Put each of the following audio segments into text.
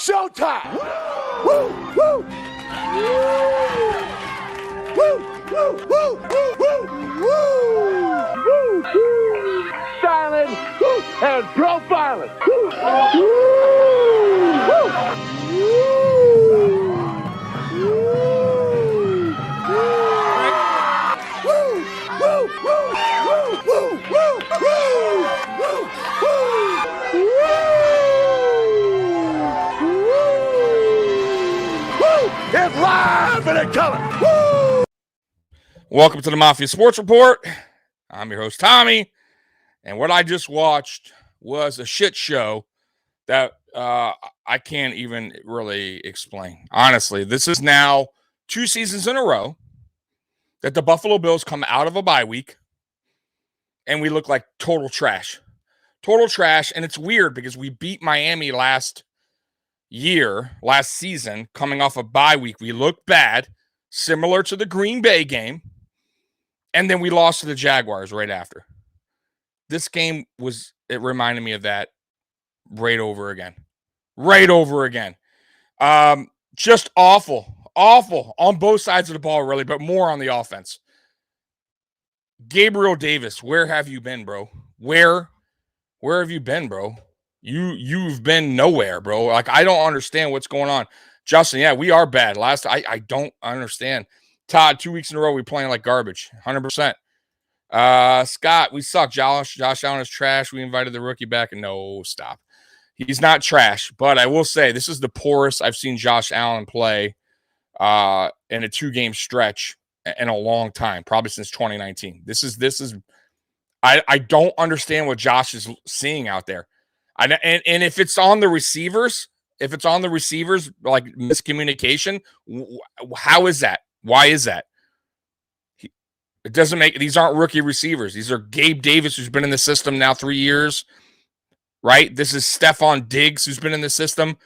showtime. Woo, woo. Woo, woo, woo, woo, woo, woo. Silent and profiling. It's live and in color. Woo! Welcome to the Mafia Sports Report. I'm your host, Tommy. And what I just watched was a shit show that I can't even really explain. Honestly, this is now 2 seasons in a row that the Buffalo Bills come out of a bye week and we look like total trash. Total trash. And it's weird because we beat Miami last season, coming off a bye week. We looked bad, similar to the Green Bay game. And then we lost to the Jaguars right after. This game it reminded me of that right over again. Right over again. Just awful on both sides of the ball, really, but more on the offense. Gabriel Davis, where have you been, bro? Where have you been, bro? You've been nowhere, bro. Like, I don't understand what's going on. Justin, yeah, we are bad. I don't understand. Todd, 2 weeks in a row, we're playing like garbage. 100%. Scott, we suck. Josh Allen is trash. We invited the rookie back. No, stop. He's not trash, but I will say this is the poorest I've seen Josh Allen play in a 2-game stretch in a long time, probably since 2019. This is I don't understand what Josh is seeing out there. And if it's on the receivers, like miscommunication, how is that? Why is that? It doesn't make, these aren't rookie receivers. These are Gabe Davis, who's been in the system now 3 years, right? This is Stephon Diggs, who's been in the system,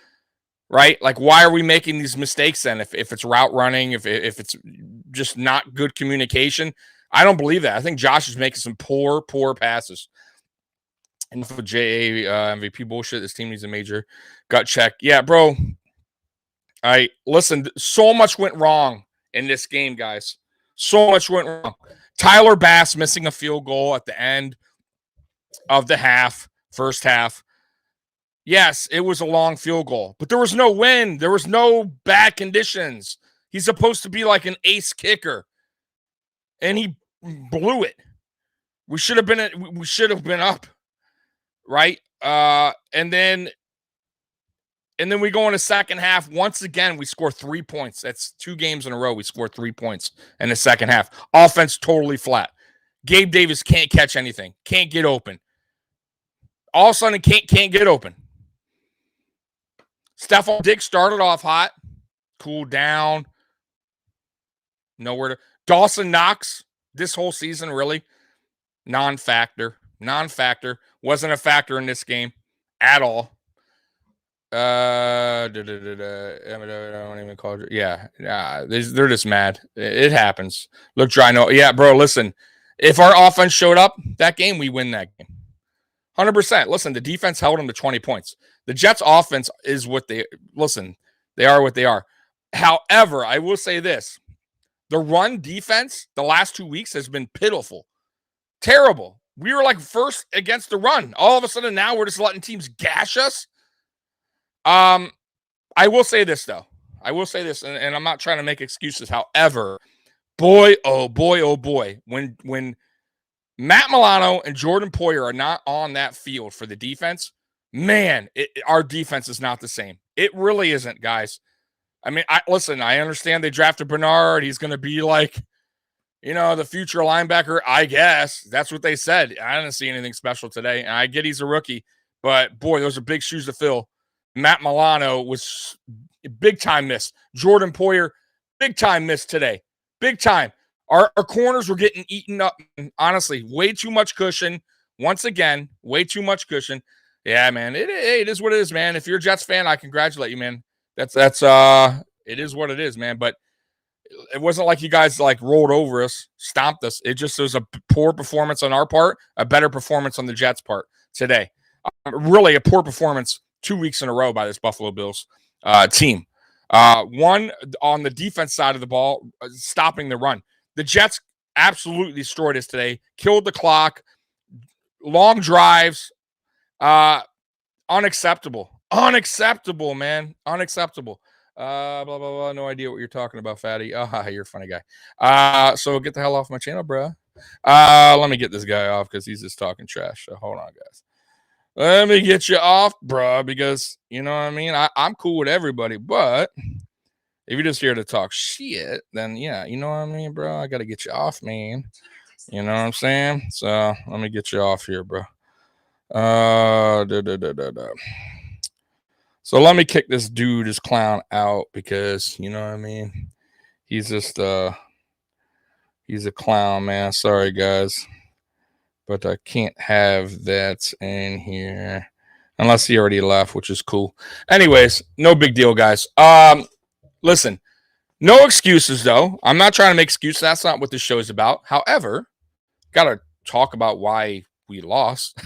right? Like, why are we making these mistakes then? If it's route running, if it's just not good communication, I don't believe that. I think Josh is making some poor passes. And for JA MVP bullshit, this team needs a major gut check. Yeah, bro. Listen, so much went wrong in this game, guys. So much went wrong. Tyler Bass missing a field goal at the end of the first half. Yes, it was a long field goal, but there was no wind. There was no bad conditions. He's supposed to be like an ace kicker, and he blew it. We should have been up, right? And then we go in the second half. Once again, we score 3 points. That's 2 games in a row. We score 3 points in the second half. Offense totally flat. Gabe Davis can't catch anything. Can't get open. All of a sudden, can't get open. Stephon Diggs started off hot. Cooled down. Nowhere to. Dawson Knox, this whole season, really, non-factor. Wasn't a factor in this game at all. I don't even call it. Yeah, they're just mad. It happens. Look dry. No, yeah, bro. Listen, if our offense showed up that game, we win that game. 100%. Listen, the defense held them to 20 points. The Jets' offense is they are what they are. However, I will say this: the run defense the last 2 weeks has been pitiful, terrible. We were like first against the run. All of a sudden, now we're just letting teams gash us. I will say this, though. And I'm not trying to make excuses. However, boy, oh boy, when Matt Milano and Jordan Poyer are not on that field for the defense, man, our defense is not the same. It really isn't, guys. I mean, I understand they drafted Bernard. He's going to be like, the future linebacker, I guess. That's what they said. I didn't see anything special today. And I get he's a rookie, but boy, those are big shoes to fill. Matt Milano was big time miss. Jordan Poyer, big time miss today. Big time. Our corners were getting eaten up. Honestly, way too much cushion. Once again, way too much cushion. Yeah, man. It is what it is, man. If you're a Jets fan, I congratulate you, man. That's it is what it is, man. But it wasn't like you guys like rolled over us, stomped us. It just was a poor performance on our part, a better performance on the Jets' part today. Really a poor performance 2 weeks in a row by this Buffalo Bills. team. One on the defense side of the ball, stopping the run. The Jets absolutely destroyed us today. Killed the clock. Long drives. Unacceptable. Unacceptable, man. Unacceptable. Blah, blah, blah. No idea what you're talking about, fatty. You're a funny guy. So get the hell off my channel, bro. Let me get this guy off because he's just talking trash. So hold on, guys. Let me get you off, bro, because you know what I mean? I'm cool with everybody, but if you're just here to talk shit, then yeah, you know what I mean, bro? I got to get you off, man. You know what I'm saying? So let me get you off here, bro. So let me kick this dude, this clown, out because you know what I mean. He's just he's a clown, man. Sorry, guys, but I can't have that in here unless he already left, which is cool. Anyways, no big deal, guys. Listen, no excuses though. I'm not trying to make excuses. That's not what this show is about. However, gotta talk about why we lost.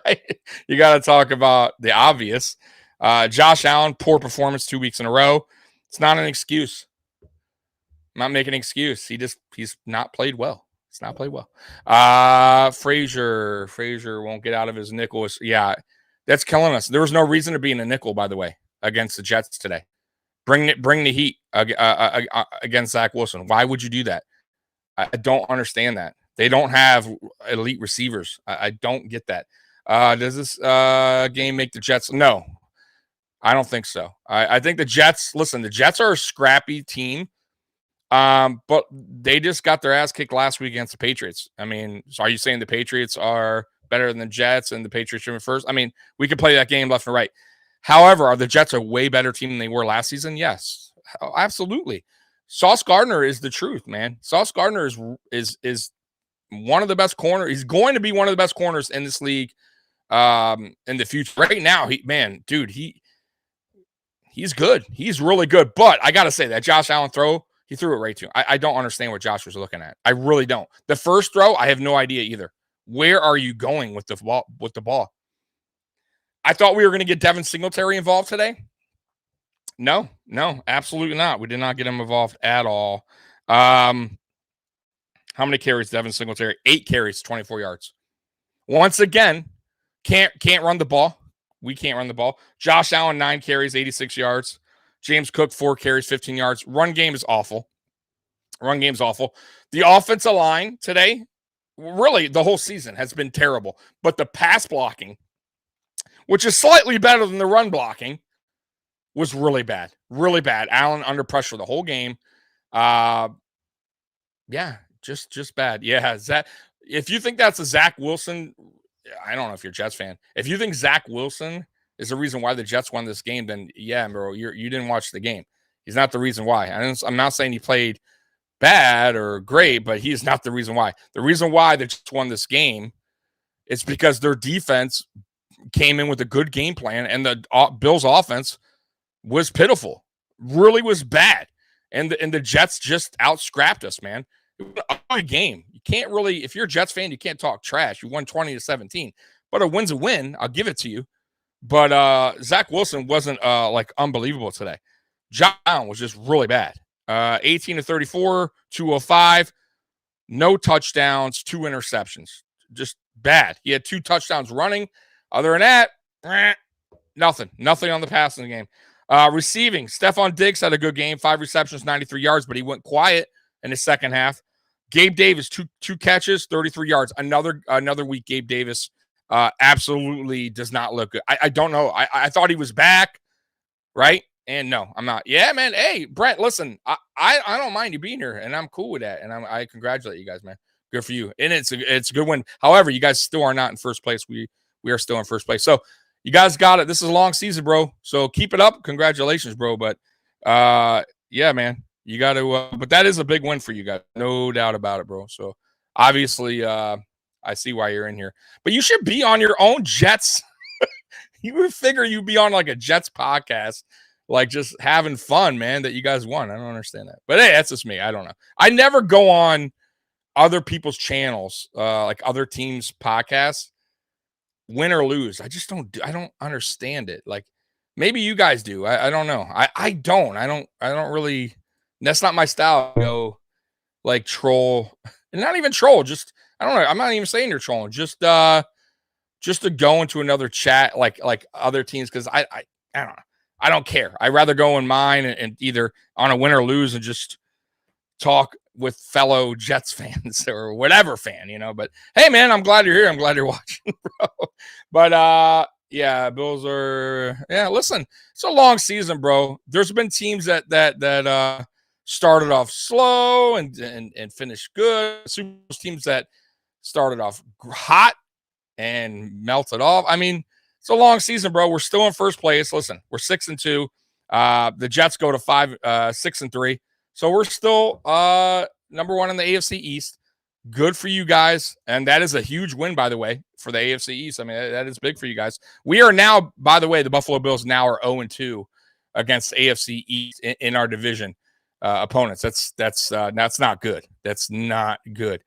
Right? You got to talk about the obvious. Josh Allen, poor performance 2 weeks in a row. It's not an excuse. I'm not making an excuse. He's not played well. It's not played well. Frazier won't get out of his nickel. Yeah, that's killing us. There was no reason to be in a nickel, by the way, against the Jets today. Bring the heat against Zach Wilson. Why would you do that? I don't understand that. They don't have elite receivers. I don't get that. Does this game make the Jets? No, I don't think so. I think the Jets, listen, the Jets are a scrappy team, but they just got their ass kicked last week against the Patriots. I mean, so are you saying the Patriots are better than the Jets and the Patriots should be first? I mean, we could play that game left and right. However, are the Jets a way better team than they were last season? Yes, absolutely. Sauce Gardner is the truth, man. Sauce Gardner is one of the best corners. He's going to be one of the best corners in this league in the future. Right now, he's good. He's really good. But I gotta say that Josh Allen throw, he threw it right to him. I don't understand what Josh was looking at. I really don't. The first throw, I have no idea either. Where are you going with the ball? I thought we were going to get Devin Singletary involved today. No, absolutely not. We did not get him involved at all. How many carries, Devin Singletary? 8 carries, 24 yards. Once again, can't run the ball. We can't run the ball. Josh Allen, 9 carries, 86 yards. James Cook, 4 carries, 15 yards. Run game is awful. The offensive line today, really the whole season, has been terrible. But the pass blocking, which is slightly better than the run blocking, was really bad. Really bad. Allen under pressure the whole game. Yeah, just bad. Yeah, if you think that's a Zach Wilson, I don't know if you're a Jets fan. If you think Zach Wilson is the reason why the Jets won this game, then yeah, bro, you didn't watch the game. He's not the reason why. I'm not saying he played bad or great, but he's not the reason why. The reason why they just won this game is because their defense came in with a good game plan, and the Bills' offense was pitiful, really was bad, and the Jets just out-scrapped us, man. It was an ugly game. You can't really, if you're a Jets fan, you can't talk trash. You won 20-17, but a win's a win. I'll give it to you. But Zach Wilson wasn't like unbelievable today. John was just really bad. 18-34, 205, no touchdowns, 2 interceptions. Just bad. He had 2 touchdowns running. Other than that, nothing on the passing game. Receiving, Stephon Diggs had a good game, 5 receptions, 93 yards, but he went quiet in the second half. Gabe Davis, two catches, 33 yards. Another week, Gabe Davis absolutely does not look good. I don't know. I thought he was back, right? And no, I'm not. Yeah, man. Hey, Brent, listen, I don't mind you being here, and I'm cool with that. And I congratulate you guys, man. Good for you. And it's a good win. However, you guys still are not in first place. We are still in first place. So you guys got it. This is a long season, bro. So keep it up. Congratulations, bro. But yeah, man, you got to. But that is a big win for you guys, no doubt about it, bro. So obviously, I see why you're in here. But you should be on your own Jets. You would figure you'd be on like a Jets podcast, like just having fun, man. That you guys won. I don't understand that. But hey, that's just me. I don't know. I never go on other people's channels, like other teams' podcasts, win or lose. I don't understand it. Like Maybe you guys do. I don't know. I don't really. That's not my style. Like troll, and not even troll. Just I don't know. I'm not even saying you're trolling. Just to go into another chat like other teams because I don't know. I don't care. I'd rather go in mine and either on a win or lose and just talk with fellow Jets fans or whatever fan, But hey, man, I'm glad you're here. I'm glad you're watching, bro. But yeah, Bills are. Yeah, listen, it's a long season, bro. There's been teams that started off slow and finished good. Super Bowls teams that started off hot and melted off. I mean, it's a long season, bro. We're still in first place. Listen, we're 6-2. The Jets go to 6-3. So we're still number one in the AFC East. Good for you guys. And that is a huge win, by the way, for the AFC East. I mean, that is big for you guys. We are now, by the way, the Buffalo Bills now are 0-2 against AFC East in our division opponents. That's not good. That's not good.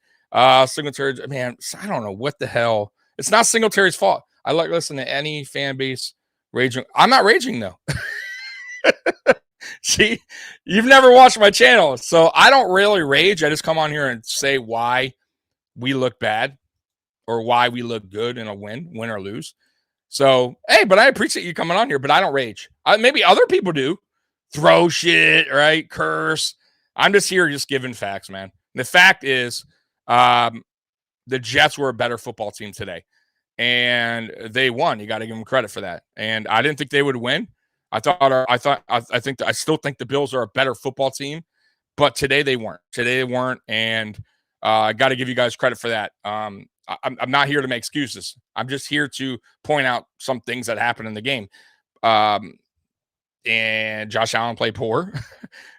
Singletary, man, I don't know what the hell. It's not Singletary's fault. I like listening to any fan base raging. I'm not raging, though. See, you've never watched my channel, so I don't really rage. I just come on here and say why we look bad or why we look good in a win or lose. So, hey, but I appreciate you coming on here, but I don't rage. Maybe other people do. Throw shit, right? Curse. I'm just here just giving facts, man. And the fact is the Jets were a better football team today, and they won. You got to give them credit for that. And I didn't think they would win. I still think the Bills are a better football team, but today they weren't. And I got to give you guys credit for that. I'm not here to make excuses. I'm just here to point out some things that happened in the game. And Josh Allen played poor.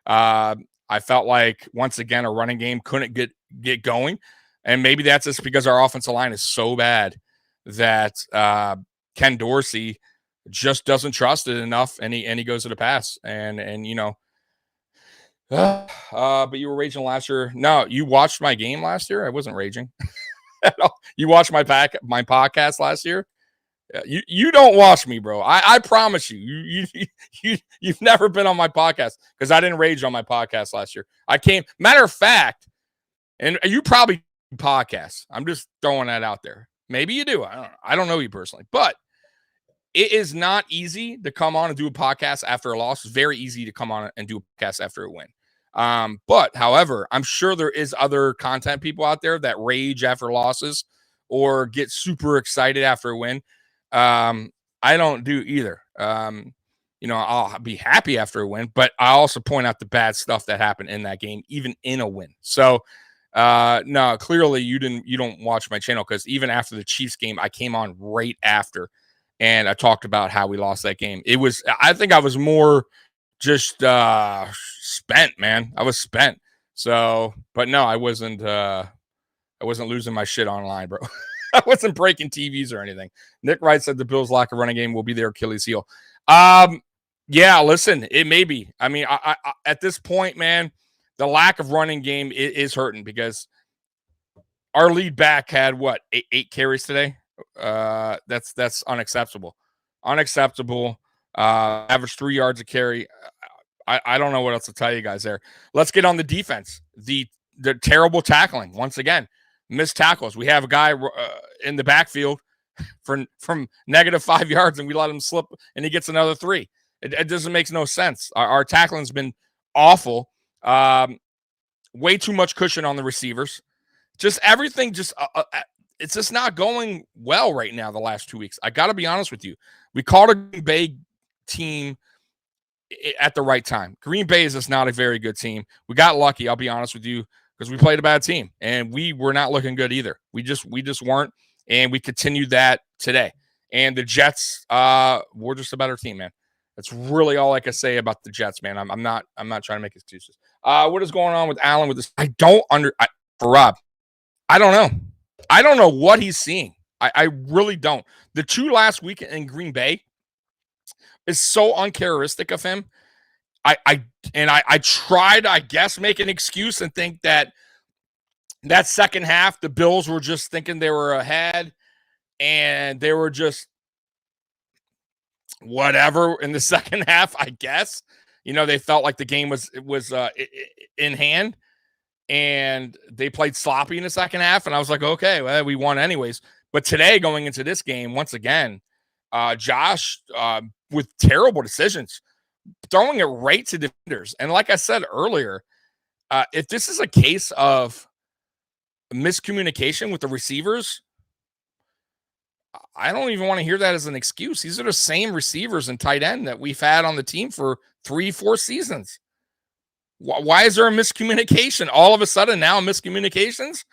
I felt like once again a running game couldn't get going, and maybe that's just because our offensive line is so bad that Ken Dorsey just doesn't trust it enough, and he goes to the pass, and but you were raging last year. No, you watched my game last year. I wasn't raging at all. You watched my podcast last year. You don't watch me, bro. I promise you. You've never been on my podcast because I didn't rage on my podcast last year. Matter of fact, and you probably podcast. I'm just throwing that out there. Maybe you do. I don't know you personally, but it is not easy to come on and do a podcast after a loss. It's very easy to come on and do a podcast after a win. But however, I'm sure there is other content people out there that rage after losses or get super excited after a win. I don't do either. I'll be happy after a win, but I also point out the bad stuff that happened in that game, even in a win. So, no, clearly you don't watch my channel because even after the Chiefs game, I came on right after and I talked about how we lost that game. I think I was more just spent, man. I was spent. So, but no, I wasn't losing my shit online, bro. I wasn't breaking TVs or anything. Nick Wright said the Bills' lack of running game will be their Achilles heel. Yeah, listen, it may be. I mean, I at this point, man, the lack of running game is hurting because our lead back had what, eight carries today. That's unacceptable. Unacceptable. Average 3 yards a carry. I don't know what else to tell you guys there. Let's get on the defense. The terrible tackling once again. Missed tackles. We have a guy in the backfield from -5 yards, and we let him slip, and he gets another 3. It doesn't make no sense. Our tackling's been awful. Way too much cushion on the receivers. Just everything. It's just not going well right now. The last 2 weeks, I got to be honest with you. We called a Green Bay team at the right time. Green Bay is just not a very good team. We got lucky. I'll be honest with you. Because we played a bad team and we were not looking good either. We just weren't, and we continued that today. And the Jets were just a better team, man. That's really all I can say about the Jets, man. I'm not trying to make excuses. What is going on with Allen with this? For Rob, I don't know. I don't know what he's seeing. I really don't. The 2 last week in Green Bay is so uncharacteristic of him. I tried, I guess, make an excuse and think that second half, the Bills were just thinking they were ahead and they were just whatever in the second half, I guess. They felt like the game was in hand, and they played sloppy in the second half. And I was like, okay, well, we won anyways. But today, going into this game, once again, Josh with terrible decisions, throwing it right to defenders. And like I said earlier, if this is a case of miscommunication with the receivers, I don't even want to hear that as an excuse. These are the same receivers and tight end that we've had on the team for 3-4 seasons. Why is there a miscommunication? All of a sudden now miscommunications?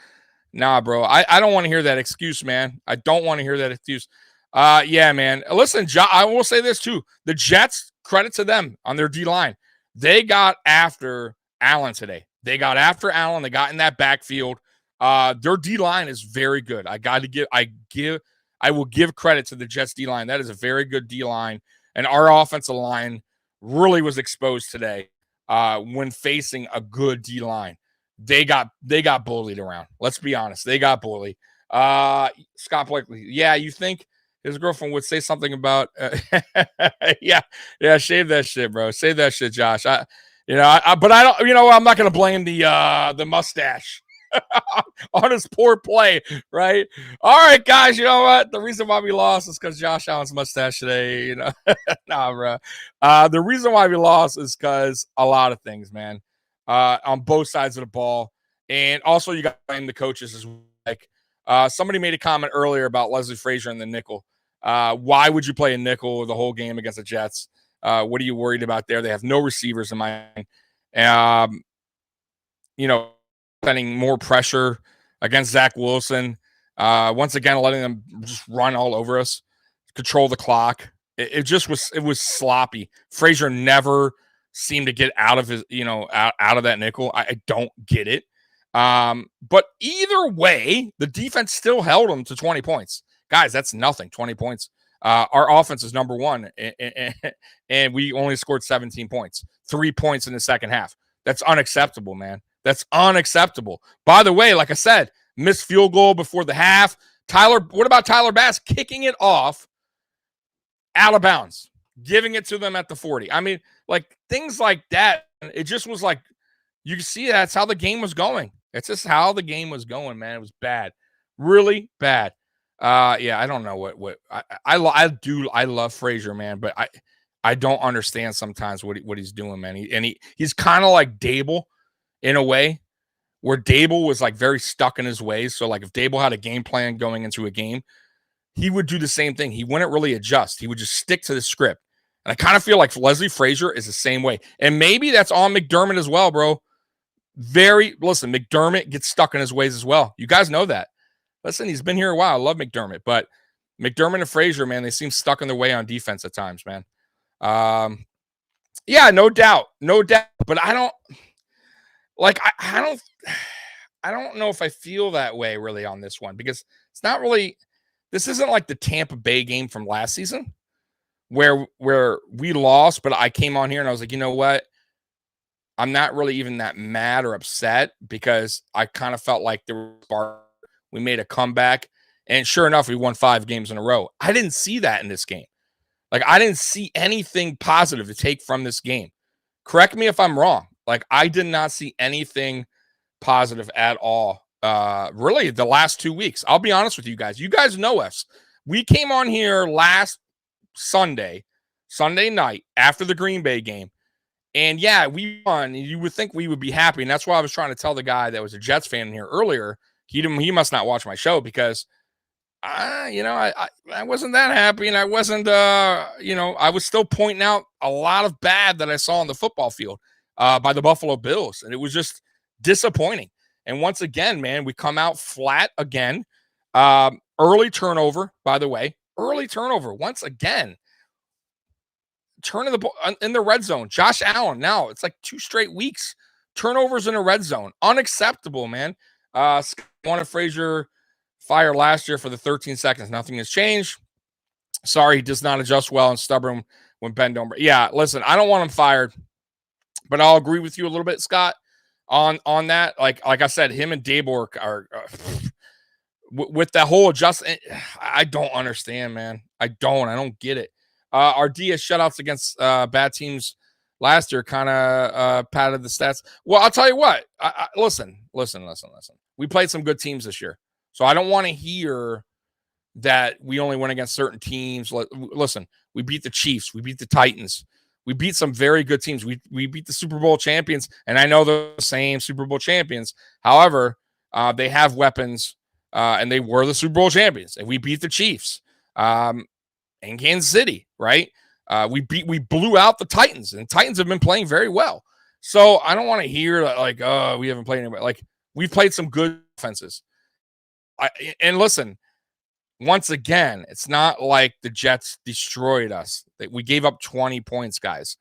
Nah, bro. I don't want to hear that excuse, man. I don't want to hear that excuse. Yeah, man. Listen, I will say this too. The Jets, credit to them on their D-line. They got after Allen today. They got after Allen. They got in that backfield. Their D-line is very good. I will give credit to the Jets D-line. That is a very good D-line. And our offensive line really was exposed today when facing a good D-line. They got bullied around. Let's be honest. They got bullied. Scott Blakely, yeah, you think his girlfriend would say something about yeah, shave that shit, bro. Save that shit, Josh. But I don't, I'm not gonna blame the mustache on his poor play, right? All right, guys, you know what? The reason why we lost is because Josh Allen's mustache today, Nah, bro. The reason why we lost is because a lot of things, man, on both sides of the ball. And also you got to blame the coaches as well. Like, somebody made a comment earlier about Leslie Frazier and the nickel. Why would you play a nickel the whole game against the Jets? What are you worried about there? They have no receivers in my mind. Spending more pressure against Zach Wilson. Once again, letting them just run all over us, control the clock. It was sloppy. Frazier never seemed to get out of his, out of that nickel. I don't get it. But either way, the defense still held them to 20 points. Guys, that's nothing. 20 points. Our offense is number one, and we only scored 17 points. 3 points in the second half. That's unacceptable, man. That's unacceptable. By the way, like I said, missed field goal before the half. What about Tyler Bass kicking it off out of bounds, giving it to them at the 40? I mean, like things like that. It just was like, you can see that's how the game was going. It's just how the game was going, man. It was bad, really bad. Yeah, I don't know what I love Frazier, man, but I don't understand sometimes what he's doing, man. He's kind of like Dable in a way, where Dable was like very stuck in his ways. So like if Dable had a game plan going into a game, he would do the same thing. He wouldn't really adjust. He would just stick to the script. And I kind of feel like Leslie Frazier is the same way. And maybe that's on McDermott as well, bro. Listen, McDermott gets stuck in his ways as well. You guys know that. Listen, he's been here a while. I love McDermott, but McDermott and Frazier, man, they seem stuck in their way on defense at times, man. Yeah, no doubt. But I don't know if I feel that way really on this one, because it's not really, this isn't like the Tampa Bay game from last season where we lost, but I came on here and I was like, you know what? I'm not really even that mad or upset, because I kind of felt like we made a comeback, and sure enough, we won 5 games in a row. I didn't see that in this game. Like, I didn't see anything positive to take from this game. Correct me if I'm wrong. Like, I did not see anything positive at all. Really, the last 2 weeks. I'll be honest with you guys. You guys know us. We came on here last Sunday night after the Green Bay game. And yeah, we won. You would think we would be happy. And that's why I was trying to tell the guy that was a Jets fan here earlier. He must not watch my show, because I wasn't that happy, and I wasn't I was still pointing out a lot of bad that I saw on the football field by the Buffalo Bills, and it was just disappointing. And once again, man, we come out flat again. Early turnover, by the way, once again. Turning the ball in the red zone. Josh Allen, now it's like 2 straight weeks. Turnovers in the red zone. Unacceptable, man. Wanted Frazier fired last year for the 13 seconds. Nothing has changed. Sorry, he does not adjust well and stubborn when Ben don't. Yeah, listen, I don't want him fired, but I'll agree with you a little bit, Scott, on that. Like I said, him and Dable are with that whole adjustment. I don't understand, man. I don't get it. Our DS shutouts against bad teams last year kind of padded the stats. Well, I'll tell you what. Listen. We played some good teams this year, so I don't want to hear that we only went against certain teams. Listen, we beat the Chiefs, we beat the Titans, we beat some very good teams. We beat the Super Bowl champions, and I know they're the same Super Bowl champions. However, they have weapons, and they were the Super Bowl champions, and we beat the Chiefs in Kansas City, right? We blew out the Titans, and Titans have been playing very well. So I don't want to hear that like, oh, we haven't played anybody. Like, we've played some good offenses. And listen, once again, it's not like the Jets destroyed us. We gave up 20 points, guys.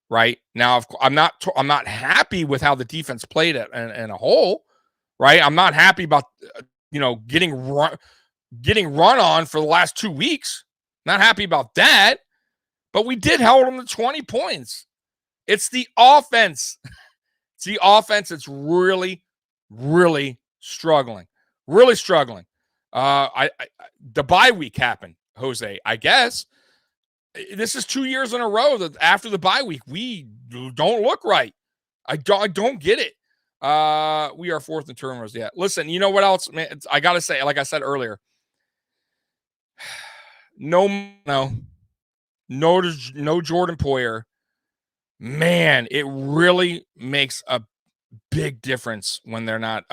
Right now, I'm not happy with how the defense played it in a whole. Right, I'm not happy about getting run on for the last 2 weeks. Not happy about that. But we did hold them to 20 points. It's the offense. It's the offense that's really, really struggling. Really struggling. The bye week happened, Jose. I guess this is 2 years in a row that after the bye week, we don't look right. I don't get it. We are fourth in turnovers. Yeah. Listen, you know what else, man? I got to say, like I said earlier, no Jordan Poyer. Man, it really makes a big difference when they're not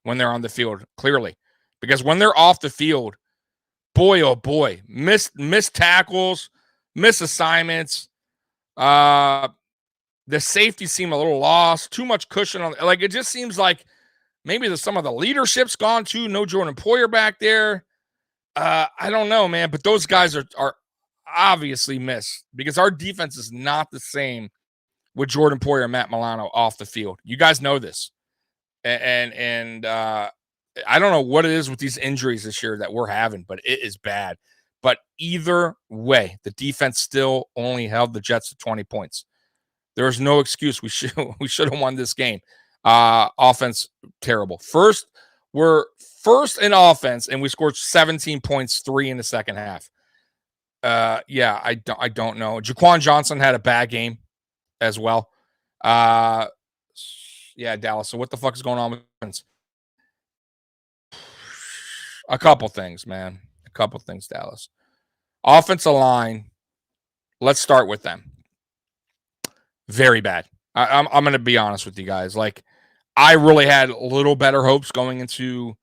when they're on the field, clearly. Because when they're off the field, boy, oh boy, missed tackles, missed assignments. The safeties seem a little lost, too much cushion on. Like, it just seems like maybe some of the leadership's gone too. No Jordan Poyer back there. I don't know, man, but those guys are obviously missed because our defense is not the same with Jordan Poyer and Matt Milano off the field. You guys know this, and I don't know what it is with these injuries this year that we're having, but it is bad. But either way, the defense still only held the Jets to 20 points. There's no excuse. We should have won this game. Offense, terrible. We're first in offense, and we scored 17 points, 3 in the second half. Yeah, I don't know. Jaquan Johnson had a bad game as well. Yeah, Dallas. So what the fuck is going on with offense? A couple things, man. A couple things, Dallas. Offensive line. Let's start with them. Very bad. I'm going to be honest with you guys. Like, I really had a little better hopes going into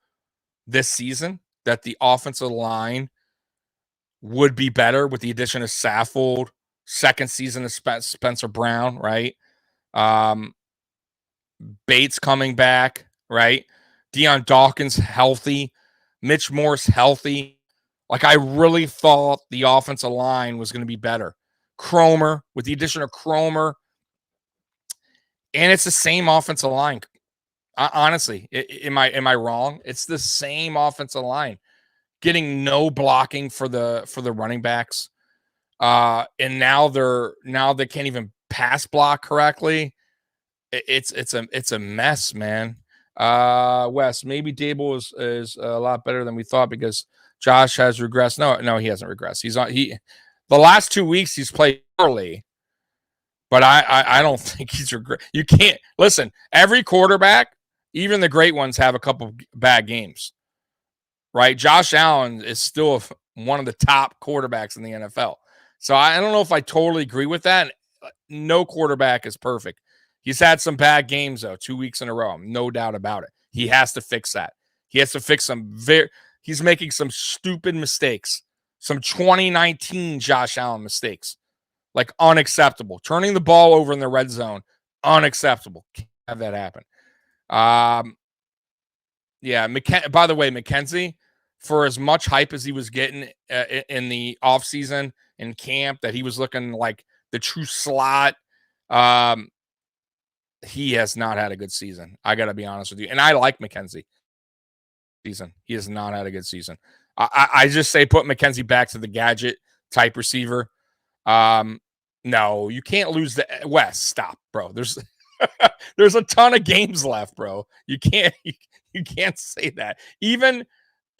this season that the offensive line would be better with the addition of Saffold, second season of Spencer Brown, right? Bates coming back, right? Deion Dawkins healthy. Mitch Morse healthy. Like, I really thought the offensive line was going to be better. Cromer, with the addition of Cromer, and it's the same offensive line. Honestly, am I wrong? It's the same offensive line, getting no blocking for the running backs, and now they can't even pass block correctly. It's a mess, man. Wes, maybe Dable is a lot better than we thought because Josh has regressed. No, he hasn't regressed. The last 2 weeks he's played poorly. But I don't think he's regret. You can't listen. Every quarterback, even the great ones, have a couple bad games, right? Josh Allen is still one of the top quarterbacks in the NFL. So I don't know if I totally agree with that. No quarterback is perfect. He's had some bad games though, 2 weeks in a row, no doubt about it. He has to fix that. He has to fix he's making some stupid mistakes, some 2019 Josh Allen mistakes. Like, unacceptable. Turning the ball over in the red zone, unacceptable. Can't have that happen. Yeah, by the way, McKenzie, for as much hype as he was getting in the offseason in camp, that he was looking like the true slot, he has not had a good season. I got to be honest with you. And I like McKenzie. He has not had a good season. I just say put McKenzie back to the gadget type receiver. No, you can't lose the West. Stop, bro. There's a ton of games left, bro. You can't say that. Even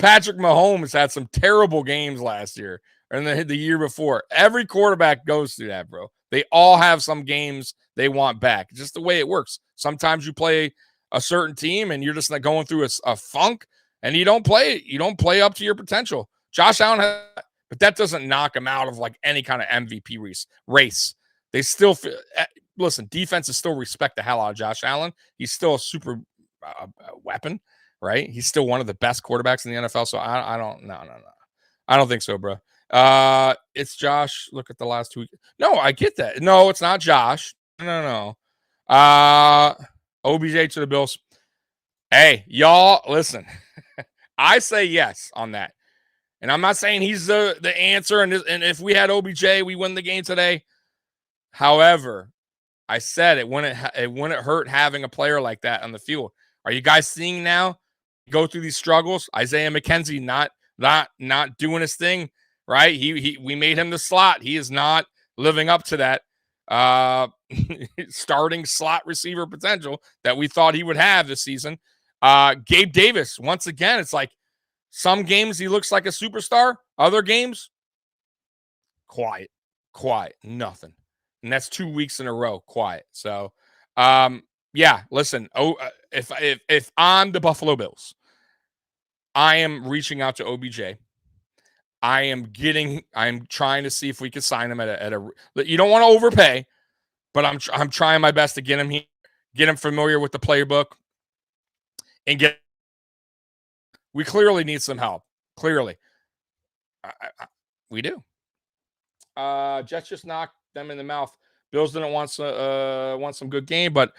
Patrick Mahomes had some terrible games last year. and the year before. Every quarterback goes through that, bro. They all have some games they want back. Just the way it works. Sometimes you play a certain team and you're just not going through a funk, and you don't play up to your potential. Josh Allen has, but that doesn't knock him out of like any kind of MVP race. They still listen, defenses still respect the hell out of Josh Allen. He's still a super weapon, right? He's still one of the best quarterbacks in the NFL. So I don't, no. I don't think so, bro. It's Josh. Look at the last 2 weeks. No, I get that. No, it's not Josh. No. OBJ to the Bills. Hey, y'all, listen. I say yes on that. And I'm not saying he's the answer. And if we had OBJ, we win the game today. However, I said it wouldn't hurt having a player like that on the field. Are you guys seeing now? Go through these struggles. Isaiah McKenzie not doing his thing, right? We made him the slot. He is not living up to that starting slot receiver potential that we thought he would have this season. Gabe Davis, once again, it's like some games he looks like a superstar. Other games, quiet, nothing. And that's 2 weeks in a row, quiet. So, yeah, listen, if I'm the Buffalo Bills, I am reaching out to OBJ. I'm trying to see if we can sign him at a you don't want to overpay, but I'm trying my best to get him here, get him familiar with the playbook, and we clearly need some help. Clearly. We do. Jets just knocked them in the mouth. Bills didn't want some good game, but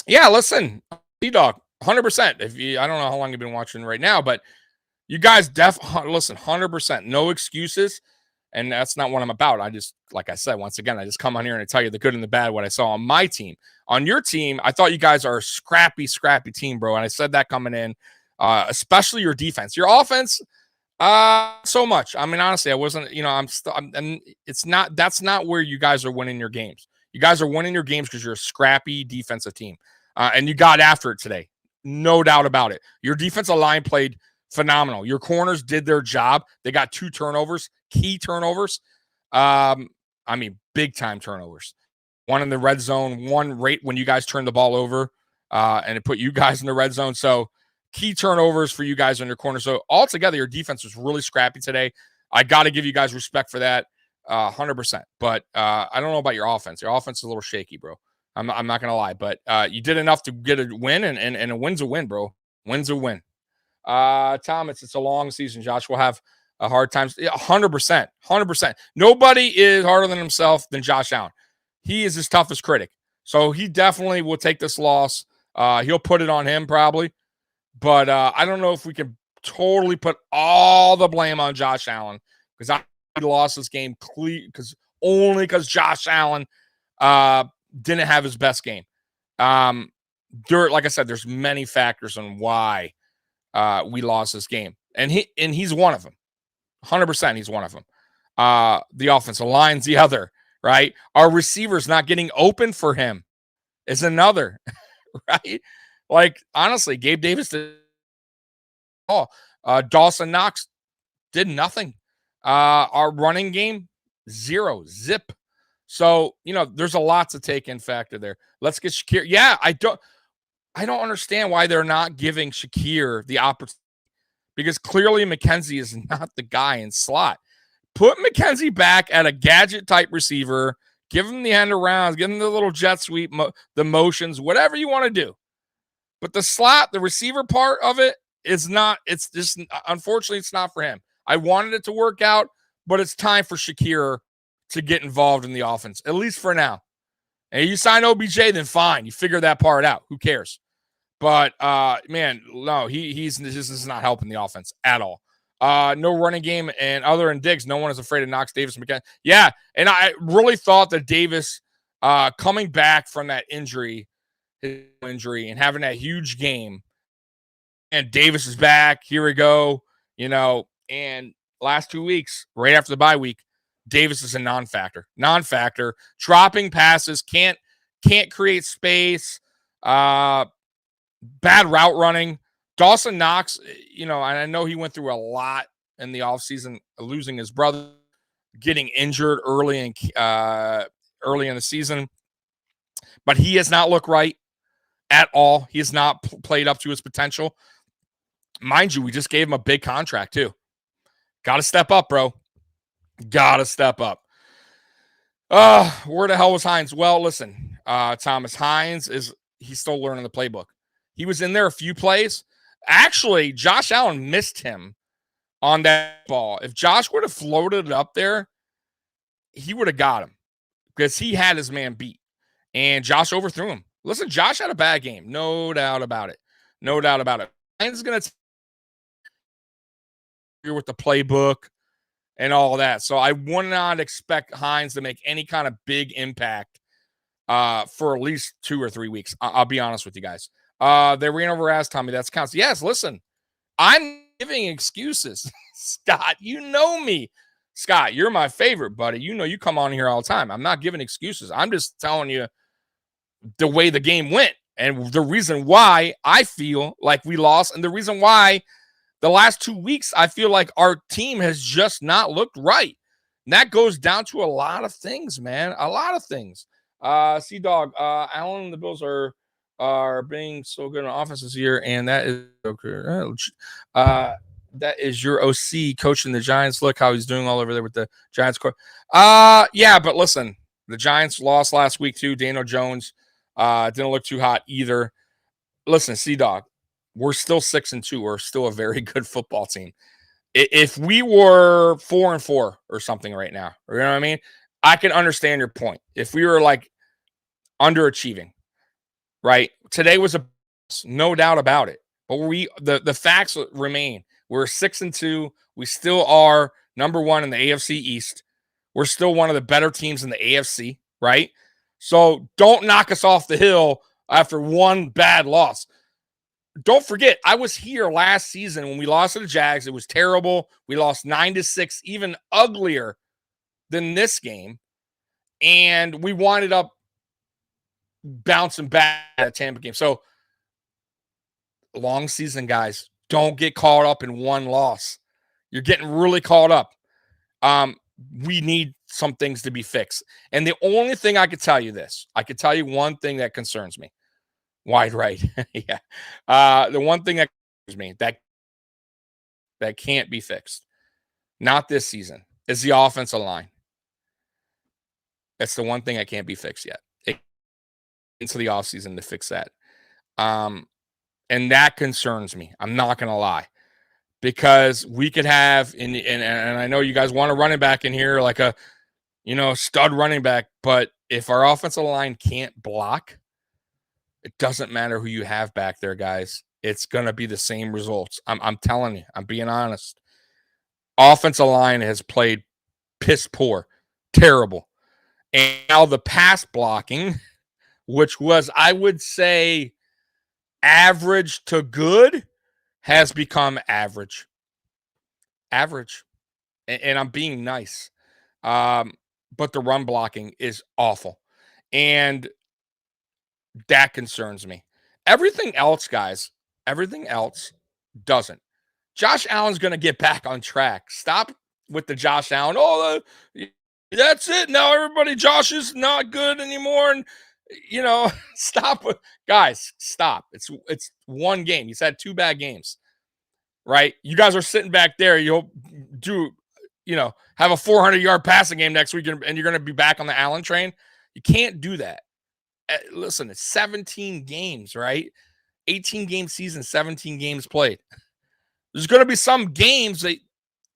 yeah, listen, D-Dog, 100%. I don't know how long you've been watching right now, but you guys listen, 100%, no excuses, and that's not what I'm about. I just, like I said, once again, I just come on here and I tell you the good and the bad, what I saw on my team. On your team, I thought you guys are a scrappy team, bro, and I said that coming in, especially your defense. Your offense, so much. I mean, honestly, I wasn't, that's not where you guys are winning your games. You guys are winning your games because you're a scrappy defensive team. And you got after it today. No doubt about it. Your defensive line played phenomenal. Your corners did their job. They got 2 turnovers, key turnovers. Big time turnovers. One in the red zone, one right when you guys turned the ball over, and it put you guys in the red zone. So key turnovers for you guys on your corner. So altogether, your defense was really scrappy today. I got to give you guys respect for that, 100%. But I don't know about your offense. Your offense is a little shaky, bro. I'm not going to lie. But you did enough to get a win, and a win's a win, bro. Win's a win. Thomas, it's a long season, Josh. We'll have a hard time. 100%. Nobody is harder than himself than Josh Allen. He is his toughest critic. So he definitely will take this loss. He'll put it on him probably. But I don't know if we can totally put all the blame on Josh Allen, because I lost this game because Josh Allen didn't have his best game. Like I said, there's many factors on why we lost this game, and he's one of them. 100%, he's one of them. The offensive line's the other, right? Our receivers not getting open for him is another, right? Like, honestly, Gabe Davis did all. Dawson Knox did nothing. Our running game, 0, zip. So, there's a lot to take in factor there. Let's get Shakir. Yeah, I don't understand why they're not giving Shakir the opportunity, because clearly McKenzie is not the guy in slot. Put McKenzie back at a gadget-type receiver. Give him the end arounds. Give him the little jet sweep, the motions, whatever you want to do. But the slot, the receiver part of it is not, it's just, unfortunately, it's not for him. I wanted it to work out, but it's time for Shakir to get involved in the offense, at least for now. And you sign OBJ, then fine. You figure that part out. Who cares? But, man, no, this is not helping the offense at all. No running game, and other than Diggs, no one is afraid of Knox, Davis, McKenzie. Yeah, and I really thought that Davis coming back from that injury and having that huge game, and Davis is back. Here we go. And last 2 weeks, right after the bye week, Davis is a non-factor. Dropping passes, can't create space. Bad route running. Dawson Knox, and I know he went through a lot in the offseason, losing his brother, getting injured early in the season. But he has not looked right at all. He has not played up to his potential. Mind you, we just gave him a big contract too. Got to step up, bro. Got to step up. Where the hell was Hines? Well, listen, Thomas Hines he's still learning the playbook. He was in there a few plays. Actually, Josh Allen missed him on that ball. If Josh would have floated it up there, he would have got him because he had his man beat. And Josh overthrew him. Listen, Josh had a bad game. No doubt about it. No doubt about it. Hines is going to here with the playbook and all that. So I would not expect Hines to make any kind of big impact for at least 2 or 3 weeks. I'll be honest with you guys. They ran over ass Tommy. That's counts. Yes, listen, I'm giving excuses. Scott, you know me. Scott, you're my favorite, buddy. You know you come on here all the time. I'm not giving excuses. I'm just telling you the way the game went and the reason why I feel like we lost and the reason why the last 2 weeks, I feel like our team has just not looked right. And that goes down to a lot of things, man. A lot of things. C-Dog, Allen and the Bills are being so good in offense this year, and that is okay. That is your OC coaching the Giants. Look how he's doing all over there with the Giants. Yeah, but listen, the Giants lost last week too. Daniel Jones didn't look too hot either. Listen, C-Dog, we're still 6-2. We're still a very good football team. If we were 4-4 or something right now, you know what I mean? I can understand your point. If we were like underachieving, right? Today was no doubt about it. But the facts remain. We're 6-2. We still are number 1 in the AFC East. We're still one of the better teams in the AFC, right? So don't knock us off the hill after one bad loss. Don't forget, I was here last season when we lost to the Jags. It was terrible. We lost 9-6, even uglier than this game. And we winded up bouncing back at Tampa game. So long season, guys. Don't get caught up in one loss. You're getting really caught up. We need some things to be fixed. And the only thing I could tell you I could tell you one thing that concerns me. Wide right. Yeah. The one thing that concerns me that can't be fixed, not this season, is the offensive line. That's the one thing that can't be fixed yet. Into the offseason to fix that. And that concerns me. I'm not going to lie. Because we could have, and I know you guys want a running back in here, like a, stud running back. But if our offensive line can't block, it doesn't matter who you have back there, guys. It's going to be the same results. I'm telling you. I'm being honest. Offensive line has played piss poor. Terrible. And now the pass blocking, which was, I would say, average to good, has become average. Average. And I'm being nice. But the run blocking is awful. And that concerns me. Everything else, guys, doesn't. Josh Allen's going to get back on track. Stop with the Josh Allen. Oh, that's it. Now everybody, Josh is not good anymore. And, stop. Guys, stop. It's one game. He's had 2 bad games, right? You guys are sitting back there. You'll have a 400-yard passing game next week, and you're going to be back on the Allen train. You can't do that. Listen, it's 17 games, right? 18-game season, 17 games played. There's going to be some games that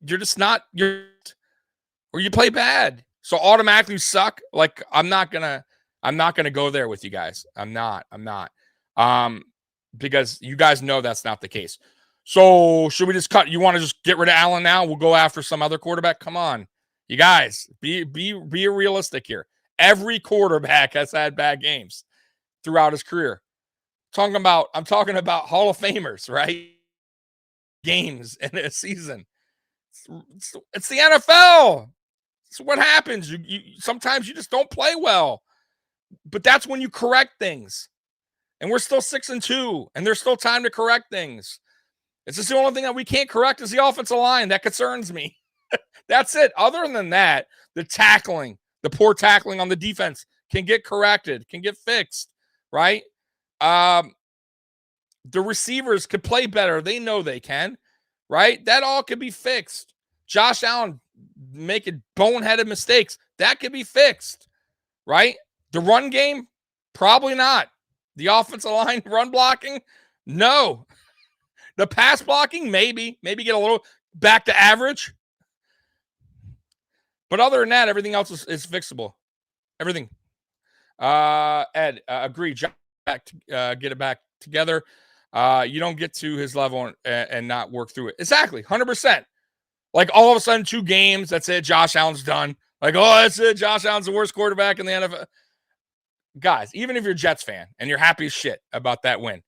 you're just not, or you play bad. So automatically you suck. Like, I'm not going to go there with you guys. I'm not. Because you guys know that's not the case. So should we just cut? You want to just get rid of Allen now? We'll go after some other quarterback. Come on, you guys, be realistic here. Every quarterback has had bad games throughout his career. I'm talking about Hall of Famers, right? Games in a season. It's the NFL. It's what happens. You sometimes you just don't play well, but that's when you correct things. And we're still 6-2, and there's still time to correct things. It's just the only thing that we can't correct is the offensive line. That concerns me. That's it. Other than that, the tackling, the poor tackling on the defense can get corrected, can get fixed, right? The receivers could play better. They know they can, right? That all could be fixed. Josh Allen making boneheaded mistakes. That could be fixed, right? The run game, probably not. The offensive line run blocking, no. The pass blocking, maybe get a little back to average. But other than that, everything else is fixable. Everything. Ed, agree. Get it back together. You don't get to his level and not work through it. Exactly, 100%. Like all of a sudden, 2 games, that's it. Josh Allen's done. Like, oh, that's it. Josh Allen's the worst quarterback in the NFL. Guys, even if you're a Jets fan and you're happy as shit about that win,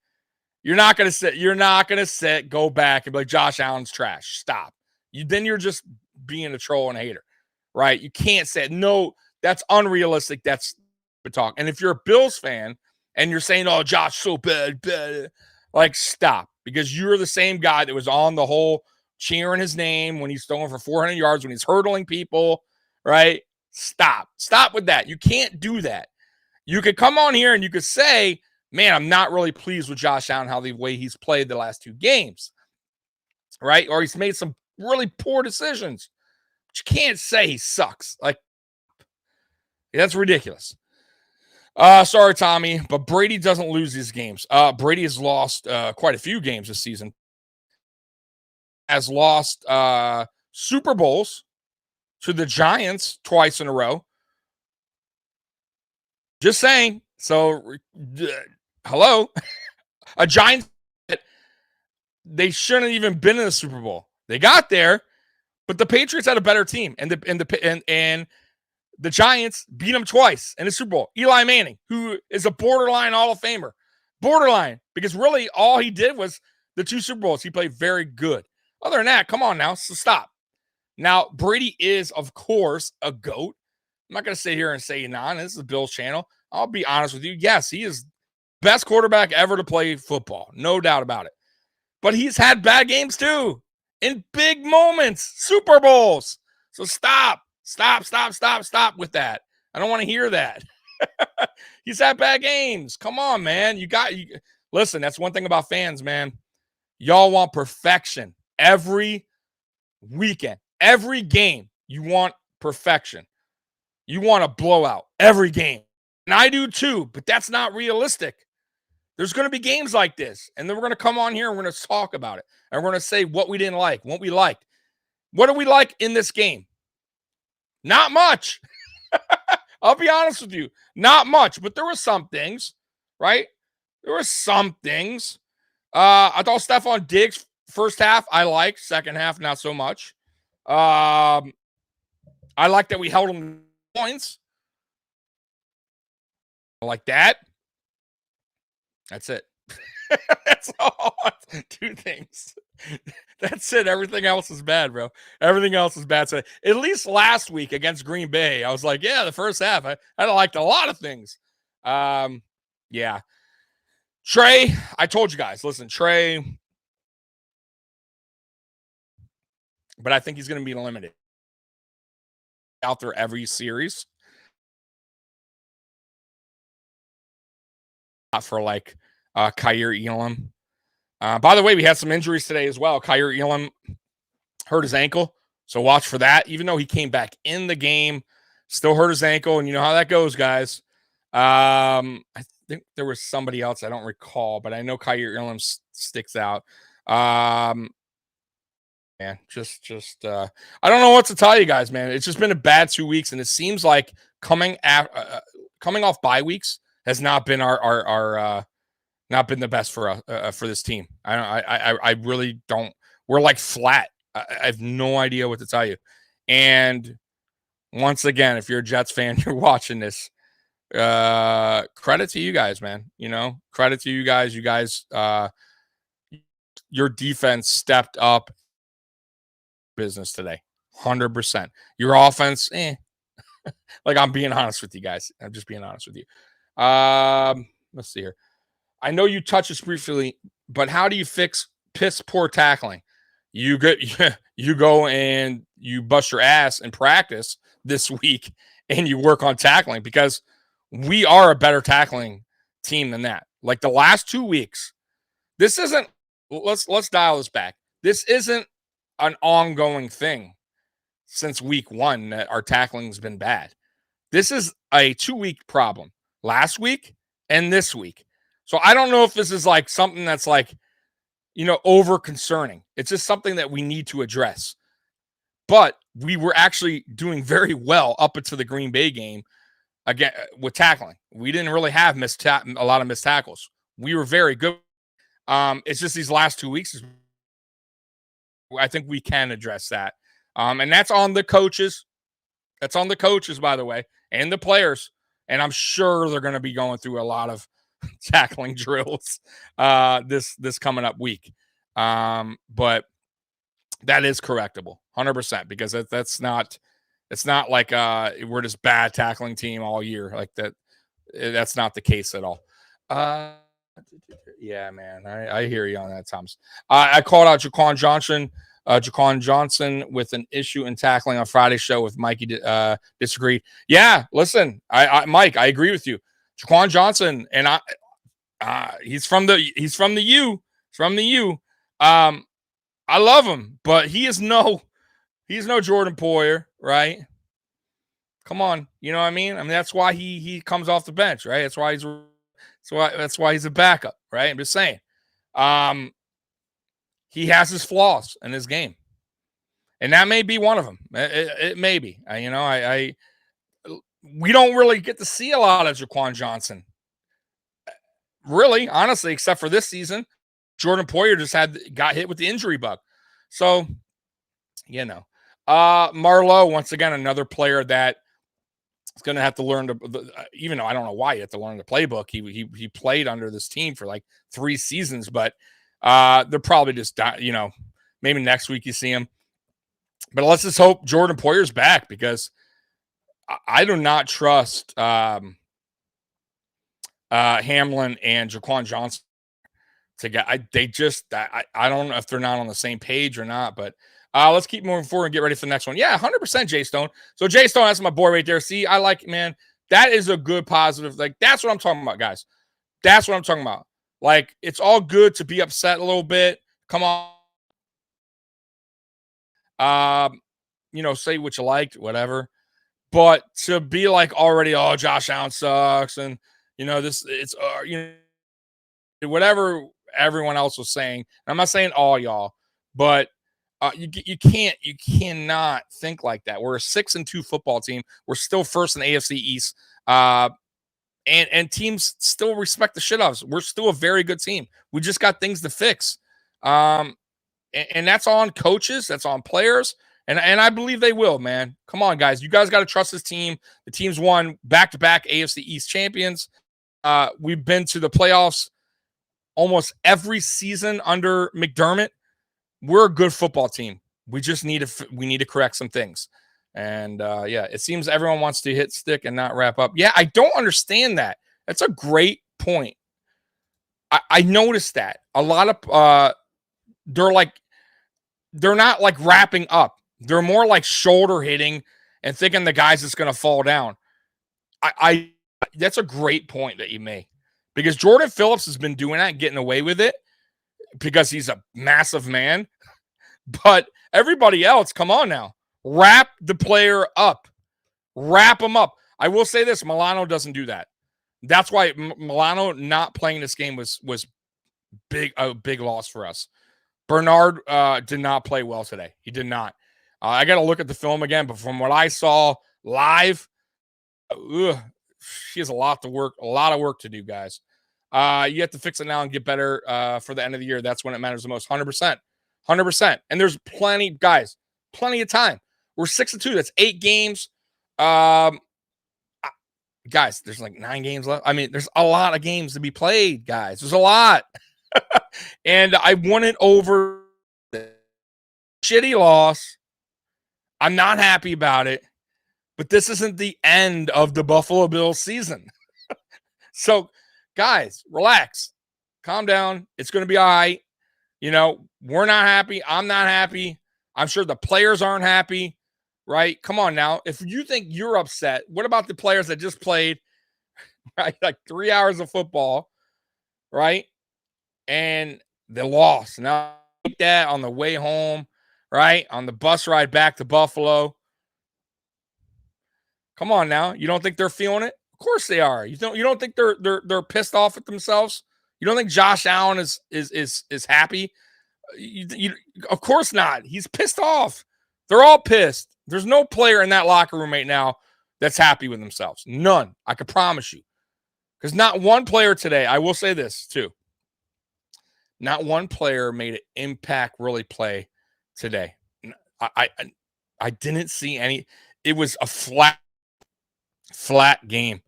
you're not gonna sit, go back and be like, Josh Allen's trash. Stop. Then you're just being a troll and a hater, right? You can't say it. No, that's unrealistic. That's the talk. And if you're a Bills fan and you're saying, oh, Josh, so bad, like, stop. Because you're the same guy that was on the whole cheering his name when he's throwing for 400 yards, when he's hurdling people, right? Stop with that. You can't do that. You could come on here and you could say, man, I'm not really pleased with Josh Allen, how the way he's played the last 2 games, right? Or he's made some really poor decisions. But you can't say he sucks. Like, that's ridiculous. Sorry, Tommy, but Brady doesn't lose these games. Brady has lost quite a few games this season. Has lost Super Bowls to the Giants twice in a row. Just saying. So, hello, a Giants. They shouldn't have even been in the Super Bowl. They got there, but the Patriots had a better team, and the Giants beat them twice in the Super Bowl. Eli Manning, who is a borderline Hall of Famer, borderline, because really all he did was the 2 Super Bowls. He played very good. Other than that, come on now, so stop. Now, Brady is, of course, a GOAT. I'm not going to sit here and say nah. This is the Bills channel. I'll be honest with you. Yes, he is best quarterback ever to play football. No doubt about it. But he's had bad games too. In big moments. Super Bowls. So stop. Stop with that. I don't want to hear that. He's had bad games. Come on, man. Listen, that's one thing about fans, man. Y'all want perfection. Every weekend. Every game. You want perfection. You want a blowout every game. And I do too, but that's not realistic. There's going to be games like this. And then we're going to come on here and we're going to talk about it. And we're going to say what we didn't like, what we liked. What do we like in this game? Not much. I'll be honest with you. Not much. But there were some things, right? There were some things. I thought Stephon Diggs, first half, I liked. Second half, not so much. I like that we held him points. Like that. That's it. That's all. 2 things. That's it. Everything else is bad, bro. Everything else is bad. So at least last week against Green Bay, I was like, yeah, the first half, I liked a lot of things. Yeah. Trey, I told you guys, listen, Trey, but I think he's going to be limited out there every series. Not for like Kyer Elam. By the way, we had some injuries today as well. Kyer Elam hurt his ankle, so watch for that. Even though he came back in the game, still hurt his ankle, and you know how that goes, guys. I think there was somebody else I don't recall, but I know Kyer Elam sticks out. Man, just I don't know what to tell you guys, man. It's just been a bad 2 weeks, and it seems like coming off bye weeks has not been our not been the best for this team. I really don't. We're like flat. I have no idea what to tell you. And once again, if you're a Jets fan, you're watching this. Credit to you guys, man. You know, credit to you guys. You guys, your defense stepped up business today, 100%. Your offense, like, I'm being honest with you guys. I'm just being honest with you. Let's see here. I know you touched this briefly, but how do you fix piss poor tackling. You go and you bust your ass in practice this week and you work on tackling, because we are a better tackling team than that. Like the last 2 weeks, this isn't, let's dial this back. This isn't an ongoing thing since week 1 that our tackling's been bad. This is a 2-week problem. Last week and this week. So I don't know if this is like something that's like, over concerning. It's just something that we need to address. But we were actually doing very well up until the Green Bay game again with tackling. We didn't really have a lot of missed tackles. We were very good. It's just these last 2 weeks, I think we can address that. And that's on the coaches. That's on the coaches, by the way, and the players. And I'm sure they're going to be going through a lot of tackling drills this coming up week. But that is correctable 100%, because it's not like we're this bad tackling team all year. Like that. That's not the case at all. Yeah, man, I hear you on that, Thomas. I called out Jaquan Johnson with an issue in tackling on Friday's show with Mikey disagreed. Yeah, listen, Mike, I agree with you. Jaquan Johnson, and he's from the U. I love him, but he's no Jordan Poyer, right? Come on, you know what I mean? I mean, that's why he comes off the bench, right? That's why he's a backup, right? I'm just saying. He has his flaws in his game, and that may be one of them. It may be. We don't really get to see a lot of Jaquan Johnson, really, honestly, except for this season. Jordan Poyer just got hit with the injury bug, so Marlowe, once again, another player that is going to have to learn even though I don't know why you have to learn the playbook. He played under this team for like 3 seasons, but they're probably just, maybe next week you see him. But let's just hope Jordan Poyer's back, because I do not trust Hamlin and Jaquan Johnson together. I don't know if they're not on the same page or not, but let's keep moving forward and get ready for the next one. Yeah, 100% Jay Stone. So Jay Stone, that's my boy right there. See, I like, man, that is a good positive. Like, that's what I'm talking about, guys. That's what I'm talking about. Like, it's all good to be upset a little bit. Come on. Say what you liked, whatever. But to be like already, oh, Josh Allen sucks, and whatever everyone else was saying. I'm not saying all y'all, but you cannot think like that. We're a 6-2 football team. We're still first in the AFC East. And teams still respect the shit out of us. We're still a very good team. We just got things to fix. And that's on coaches. That's on players. And I believe they will, man. Come on, guys. You guys got to trust this team. The team's won back-to-back AFC East champions. We've been to the playoffs almost every season under McDermott. We're a good football team. We just need to correct some things. And it seems everyone wants to hit stick and not wrap up. Yeah, I don't understand that. That's a great point. I noticed that a lot of they're not like wrapping up. They're more like shoulder hitting and thinking the guy's just going to fall down. That's a great point that you make, because Jordan Phillips has been doing that and getting away with it because he's a massive man. But everybody else, come on now. Wrap the player up. Wrap him up. I will say this, Milano doesn't do that. That's why Milano not playing this game was a big loss for us. Bernard did not play well today. He did not. I got to look at the film again, but from what I saw live, she has a lot of work to do, guys. You have to fix it now and get better for the end of the year. That's when it matters the most. 100%. 100%. And there's plenty of time. We're 6-2. That's 8 games. Guys, there's like 9 games left. I mean, there's a lot of games to be played, guys. There's a lot. And I won it over the shitty loss. I'm not happy about it, but this isn't the end of the Buffalo Bills season. So, guys, relax. Calm down. It's going to be all right. You know, we're not happy. I'm not happy. I'm sure the players aren't happy, right? Come on now. If you think you're upset, what about the players that just played, right? Like 3 hours of football, right? And they lost. Now, take that on the way home, right? On the bus ride back to Buffalo. Come on now. You don't think they're feeling it? Of course they are. You don't think they're pissed off at themselves? You don't think Josh Allen is happy? Of course not. He's pissed off. They're all pissed. There's no player in that locker room right now that's happy with themselves. None. I can promise you. Because not one player today, I will say this too. Not one player made an impact really play today. I didn't see any. It was a flat game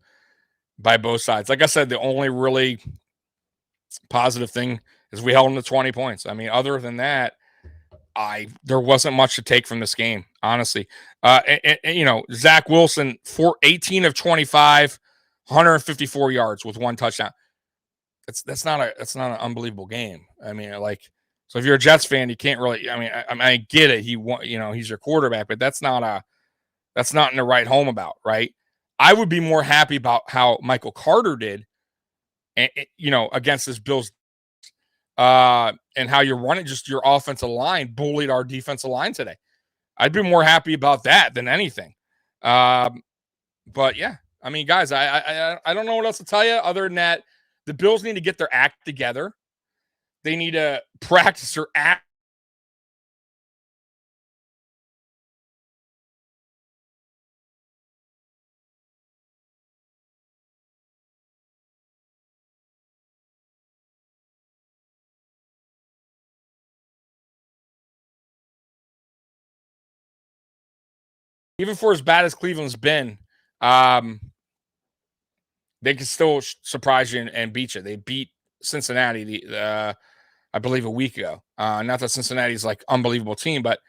by both sides. Like I said, the only really positive thing is we held them to 20 points. I mean, other than that, there wasn't much to take from this game, honestly. You know, Zach Wilson, 18 of 25, 154 yards with one touchdown. That's not an unbelievable game. I mean, like, so if you're a Jets fan, you can't really. I get it. He's your quarterback, but that's not in the right home about, right? I would be more happy about how Michael Carter did, against this Bills, and how you're running. Just your offensive line bullied our defensive line today. I'd be more happy about that than anything. But yeah, I mean, guys, I don't know what else to tell you other than that. The Bills need to get their act together. They need to practice their act. Even for as bad as Cleveland's been, they can still surprise you and beat you. They beat Cincinnati, I believe, a week ago. Not that Cincinnati's like unbelievable team, but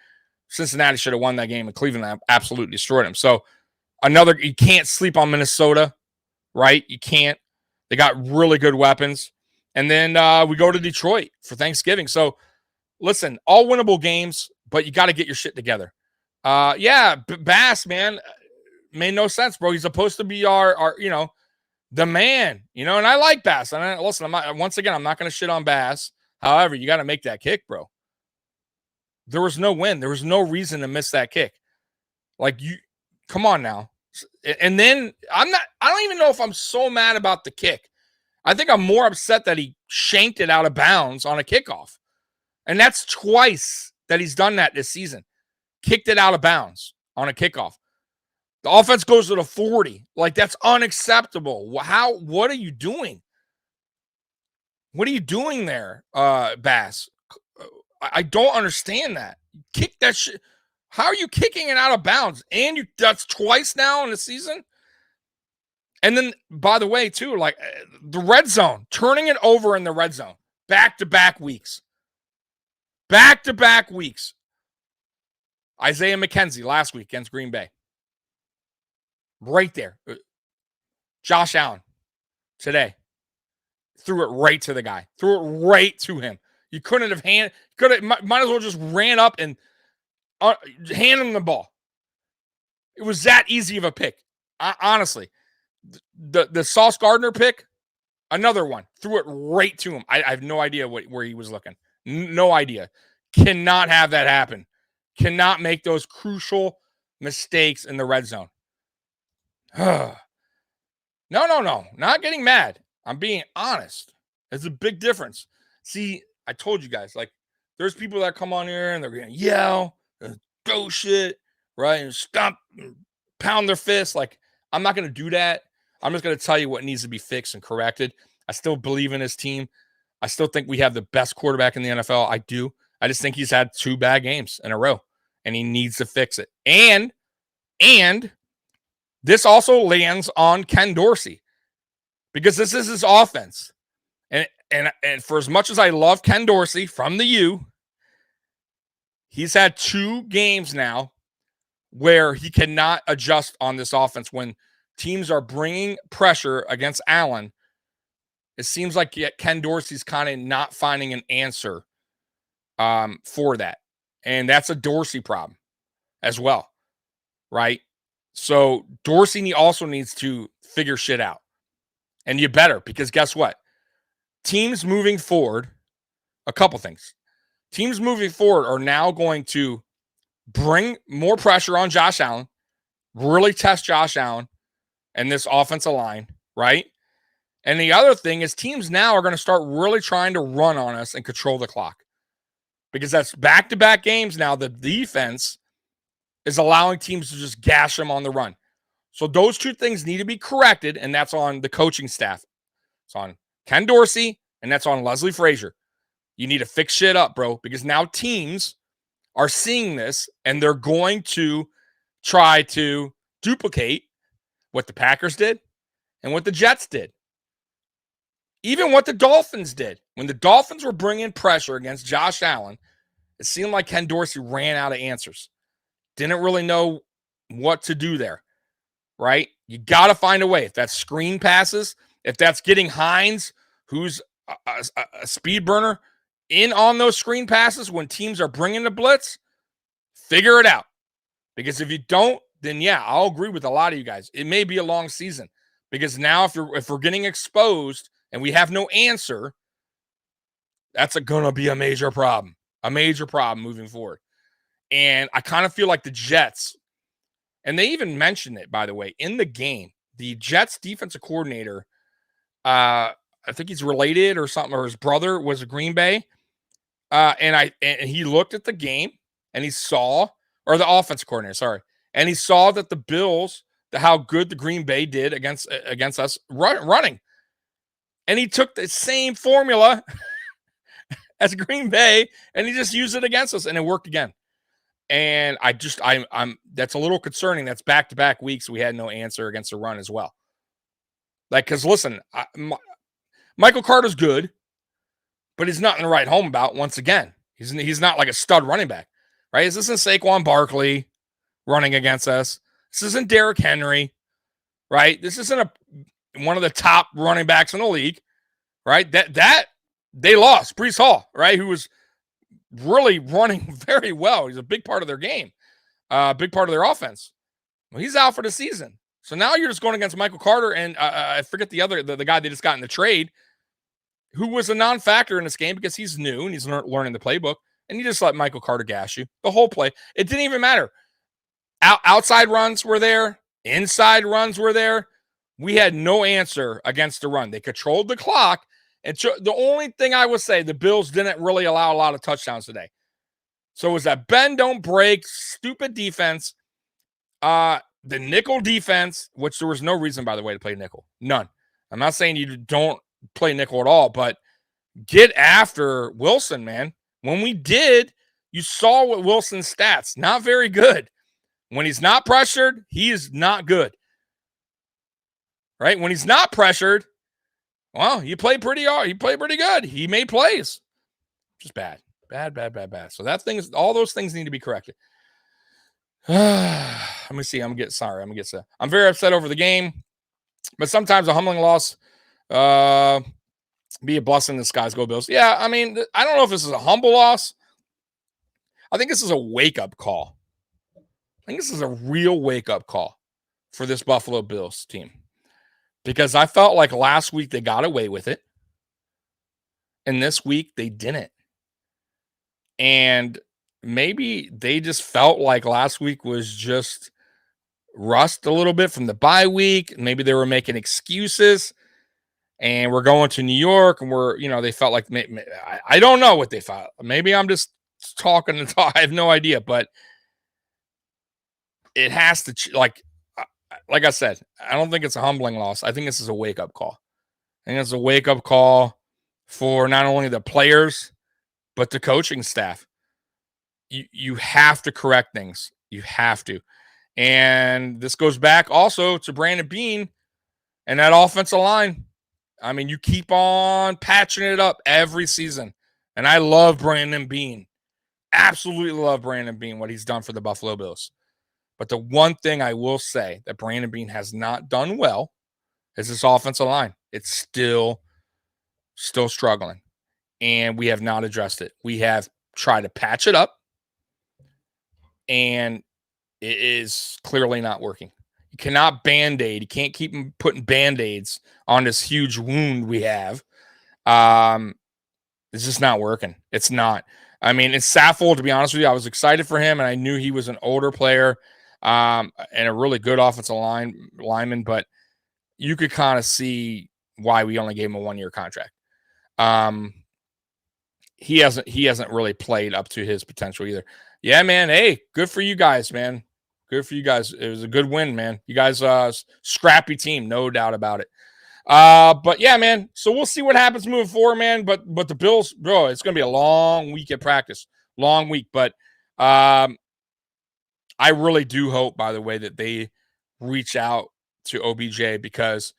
Cincinnati should have won that game, and Cleveland absolutely destroyed them. So you can't sleep on Minnesota, right? You can't. They got really good weapons. And then we go to Detroit for Thanksgiving. So listen, all winnable games, but you got to get your shit together. Bass, man, made no sense, bro. He's supposed to be our the man, and I like Bass. And listen, I'm not going to shit on Bass. However, you got to make that kick, bro. There was no win. There was no reason to miss that kick. Like, come on now. And then I don't even know if I'm so mad about the kick. I think I'm more upset that he shanked it out of bounds on a kickoff. And that's twice that he's done that this season. Kicked it out of bounds on a kickoff. The offense goes to the 40. Like, that's unacceptable. What are you doing? What are you doing there, Bass? I don't understand that. Kick that shit. How are you kicking it out of bounds? And that's twice now in the season. And then, by the way, too, like the red zone, turning it over in the red zone, back-to-back weeks. Back-to-back weeks. Isaiah McKenzie last week against Green Bay. Right there. Josh Allen today. Threw it right to the guy. Threw it right to him. You couldn't have might as well just ran up and hand him the ball. It was that easy of a pick. Honestly. The Sauce Gardner pick, another one. Threw it right to him. I have no idea where he was looking. No idea. Cannot have that happen. Cannot make those crucial mistakes in the red zone. No. Not getting mad. I'm being honest. There's a big difference. See, I told you guys, like, there's people that come on here and they're going to yell, go shit, right? And stomp, pound their fists. Like, I'm not going to do that. I'm just going to tell you what needs to be fixed and corrected. I still believe in his team. I still think we have the best quarterback in the NFL. I do. I just think he's had 2 bad games in a row, and he needs to fix it. And this also lands on Ken Dorsey because this is his offense. And for as much as I love Ken Dorsey from the U, he's had 2 games now where he cannot adjust on this offense when teams are bringing pressure against Allen. It seems like Ken Dorsey's kind of not finding an answer for that. And that's a Dorsey problem as well, right? So Dorsey also needs to figure shit out. And you better, because guess what? Teams moving forward, a couple things. Teams moving forward are now going to bring more pressure on Josh Allen, really test Josh Allen and this offensive line, right? And the other thing is teams now are going to start really trying to run on us and control the clock, because that's back-to-back games now. The defense is allowing teams to just gash them on the run. So those two things need to be corrected, and that's on the coaching staff. It's on Ken Dorsey, and that's on Leslie Frazier. You need to fix shit up, bro, because now teams are seeing this, and they're going to try to duplicate what the Packers did and what the Jets did. Even what the Dolphins did. When the Dolphins were bringing pressure against Josh Allen, it seemed like Ken Dorsey ran out of answers. Didn't really know what to do there, right? You got to find a way. If that's screen passes, if that's getting Hines, who's a speed burner, in on those screen passes when teams are bringing the blitz, figure it out. Because if you don't, then yeah, I'll agree with a lot of you guys. It may be a long season, because now if we're getting exposed and we have no answer, that's going to be a major problem moving forward. And I kind of feel like the Jets, and they even mentioned it, by the way, in the game, the Jets defensive coordinator, I think he's related or something, or his brother was a Green Bay. And he looked at the game and he saw, or the offensive coordinator, sorry. And he saw that the Bills, how good the Green Bay did against us running. And he took the same formula as Green Bay, and he just used it against us, and it worked again. And I'm that's a little concerning. That's back-to-back weeks we had no answer against the run as well. Like, because listen, Michael Carter's good, but he's not in the right home about. Once again, he's not like a stud running back, right? This isn't Saquon Barkley running against us. This isn't Derrick Henry, right? This isn't one of the top running backs in the league, right? That they lost Breece Hall, right? Who was really running very well. He's a big part of their game, big part of their offense. Well, he's out for the season. So now you're just going against Michael Carter and I forget the guy they just got in the trade, who was a non-factor in this game because he's new and he's learning the playbook. And you just let Michael Carter gash you the whole play. It didn't even matter. Outside runs were there. Inside runs were there. We had no answer against the run. They controlled the clock. And the only thing I would say, the Bills didn't really allow a lot of touchdowns today. So it was that bend, don't break, stupid defense. The nickel defense, which there was no reason, by the way, to play nickel. None. I'm not saying you don't play nickel at all, but get after Wilson, man. When we did, you saw what Wilson's stats. Not very good. When he's not pressured, he is not good. Right? When he's not pressured, well, he played pretty hard. He played pretty good. He made plays. Just bad. Bad. So all those things need to be corrected. Let me see. I'm very upset over the game, but sometimes a humbling loss be a blessing in disguise. Go Bills. Yeah, I mean, I don't know if this is a humble loss. I think this is a wake-up call. I think this is a real wake-up call for this Buffalo Bills team, because I felt like last week they got away with it, and this week they didn't. And maybe they just felt like last week was just rust a little bit from the bye week. Maybe they were making excuses, and we're going to New York, and they felt like, I don't know what they felt. Maybe I'm just talking and talk. I have no idea, but it has to, like I said, I don't think it's a humbling loss. I think this is a wake-up call. I think it's a wake-up call for not only the players, but the coaching staff. You have to correct things. You have to. And this goes back also to Brandon Beane and that offensive line. I mean, you keep on patching it up every season. And I love Brandon Beane. Absolutely love Brandon Beane, what he's done for the Buffalo Bills. But the one thing I will say that Brandon Beane has not done well is this offensive line. It's still struggling. And we have not addressed it. We have try to patch it up, and it is clearly not working. You cannot Band-Aid. You can't keep putting Band-Aids on this huge wound we have. It's just not working. It's not. I mean, it's Saffold, to be honest with you. I was excited for him, and I knew he was an older player and a really good offensive lineman, but you could kind of see why we only gave him a 1-year contract. He hasn't really played up to his potential either. Yeah, man. Hey, good for you guys, man. Good for you guys. It was a good win, man. You guys, scrappy team, no doubt about it. But yeah, man. So we'll see what happens moving forward, man. But the Bills, bro, it's gonna be a long week at practice, long week. But I really do hope, by the way, that they reach out to OBJ, because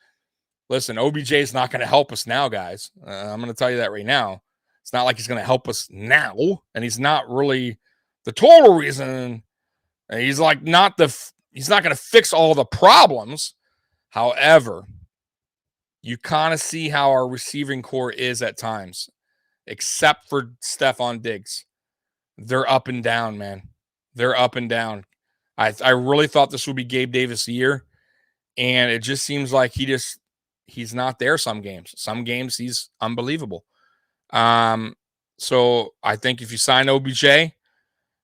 listen, OBJ is not going to help us now, guys. I'm going to tell you that right now. It's not like he's going to help us now, and he's not really the total reason. He's like he's not going to fix all the problems. However, you kind of see how our receiving core is at times, except for Stephon Diggs. They're up and down, man. They're up and down. I really thought this would be Gabe Davis' year, and it just seems like he's not there some games. Some games he's unbelievable. So I think if you sign OBJ,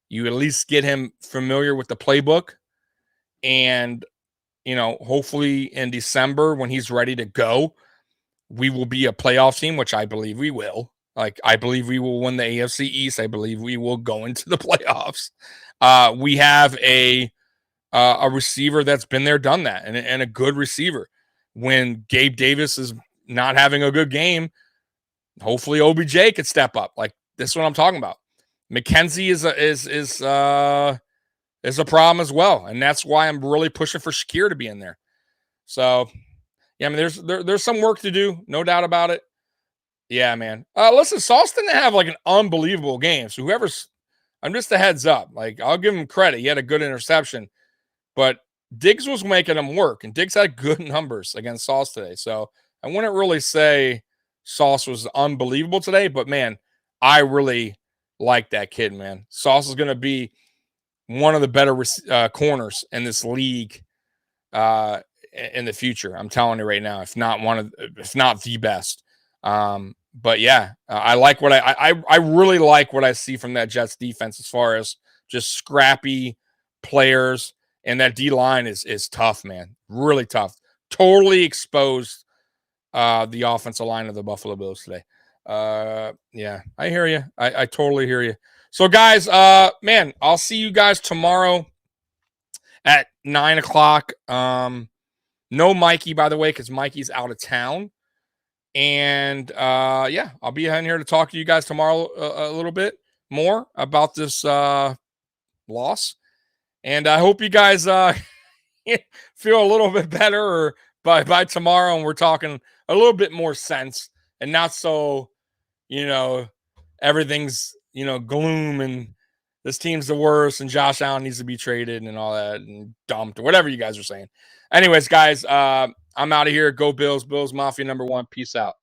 you at least get him familiar with the playbook, and hopefully in December when he's ready to go, we will be a playoff team, which I believe we will. Like, I believe we will win the AFC East. I believe we will go into the playoffs. We have a receiver that's been there, done that, and a good receiver. When Gabe Davis is not having a good game, hopefully OBJ could step up. Like, this is what I'm talking about. McKenzie is a problem as well, and that's why I'm really pushing for Shakir to be in there. So, yeah, I mean, there's some work to do, no doubt about it. Yeah, man. Listen, Sauce didn't have like an unbelievable game. So I'm just a heads up. Like, I'll give him credit. He had a good interception, but Diggs was making him work, and Diggs had good numbers against Sauce today. So I wouldn't really say Sauce was unbelievable today, but man, I really like that kid, man. Sauce is going to be one of the better corners in this league in the future. I'm telling you right now, if not the best. But yeah, I like what I really like what I see from that Jets defense as far as just scrappy players, and that D line is tough, man. Really tough. Totally exposed the offensive line of the Buffalo Bills today. Yeah, I hear you. I totally hear you. So guys, man, I'll see you guys tomorrow at 9:00. No Mikey, by the way, because Mikey's out of town. And yeah, I'll be in here to talk to you guys tomorrow a little bit more about this loss. And I hope you guys feel a little bit better, or by tomorrow, and we're talking a little bit more sense, and not so, everything's, gloom and this team's the worst and Josh Allen needs to be traded and all that and dumped, or whatever you guys are saying. Anyways, guys, I'm out of here. Go Bills. Bills Mafia #1. Peace out.